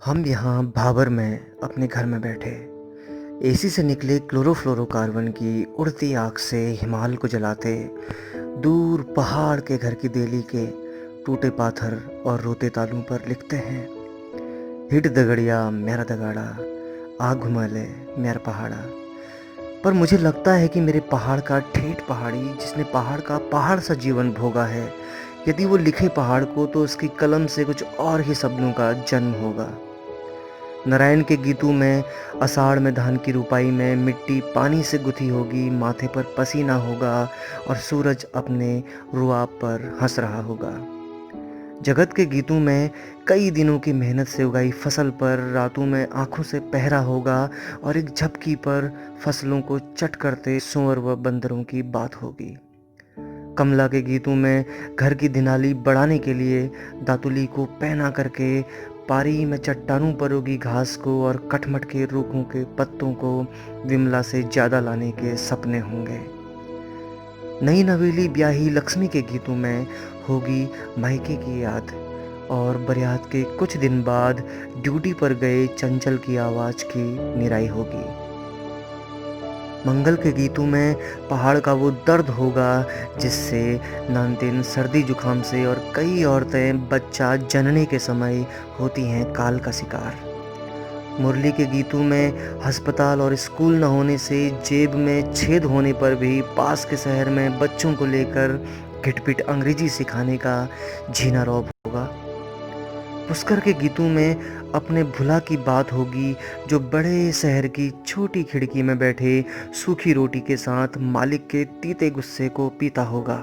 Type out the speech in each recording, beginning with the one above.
हम यहाँ भाबर में अपने घर में बैठे एसी से निकले क्लोरोफ्लोरोकार्बन की उड़ती आग से हिमाल को जलाते, दूर पहाड़ के घर की देली के टूटे पाथर और रोते तालों पर लिखते हैं, हिट दगड़िया मेरा दगाड़ा, आग घुमा ले मेरा पहाड़ा। पर मुझे लगता है कि मेरे पहाड़ का ठेठ पहाड़ी, जिसने पहाड़ का पहाड़ सा जीवन भोगा है, यदि वो लिखे पहाड़ को तो उसकी कलम से कुछ और ही शब्दों का जन्म होगा। नारायण के गीतों में आषाढ़ में धान की रुपाई में मिट्टी पानी से गुथी होगी, माथे पर पसीना होगा और सूरज अपने रुआब पर हंस रहा होगा। जगत के गीतों में कई दिनों की मेहनत से उगाई फसल पर रातों में आंखों से पहरा होगा और एक झपकी पर फसलों को चट करते सूअर व बंदरों की बात होगी। कमला के गीतों में घर की दिनाली बढ़ाने के लिए दातुली को पहना करके पारी में चट्टानों पर उगी घास को और कटमट के रूखों के पत्तों को विमला से ज्यादा लाने के सपने होंगे। नई नवेली ब्याही लक्ष्मी के गीतों में होगी मायके की याद और बरियात के कुछ दिन बाद ड्यूटी पर गए चंचल की आवाज की निराई होगी। मंगल के गीतों में पहाड़ का वो दर्द होगा जिससे नानतीन सर्दी जुकाम से और कई औरतें बच्चा जनने के समय होती हैं काल का शिकार। मुरली के गीतों में अस्पताल और स्कूल न होने से जेब में छेद होने पर भी पास के शहर में बच्चों को लेकर घिटपिट अंग्रेजी सिखाने का झीना रौब होगा। पुष्कर के गीतों में अपने भुला की बात होगी जो बड़े शहर की छोटी खिड़की में बैठे सूखी रोटी के साथ मालिक के तीते गुस्से को पीता होगा।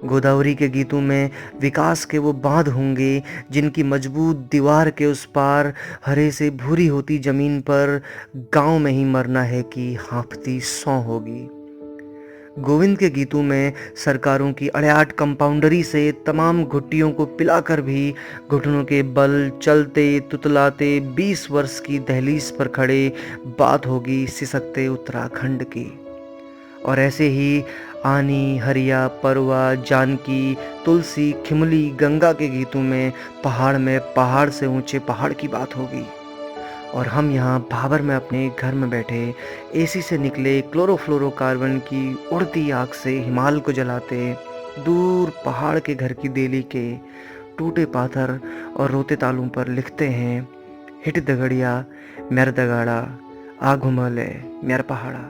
गोदावरी के गीतों में विकास के वो बांध होंगे जिनकी मजबूत दीवार के उस पार हरे से भूरी होती जमीन पर गांव में ही मरना है कि हाँफती सौ होगी। गोविंद के गीतों में सरकारों की अड़याट कंपाउंडरी से तमाम घुट्टियों को पिलाकर भी घुटनों के बल चलते तुतलाते 20 वर्ष की दहलीज पर खड़े बात होगी सिसकते उत्तराखंड की। और ऐसे ही आनी, हरिया, परवा, जानकी, तुलसी, खिमली, गंगा के गीतों में पहाड़ से ऊंचे पहाड़ की बात होगी। और हम यहाँ भाबर में अपने घर में बैठे एसी से निकले क्लोरोफ्लोरोकार्बन की उड़ती आग से हिमाल को जलाते, दूर पहाड़ के घर की देली के टूटे पाथर और रोते तालों पर लिखते हैं, हिट दगड़िया मेरा दगाड़ा, आग घुमा ले मेरा पहाड़ा।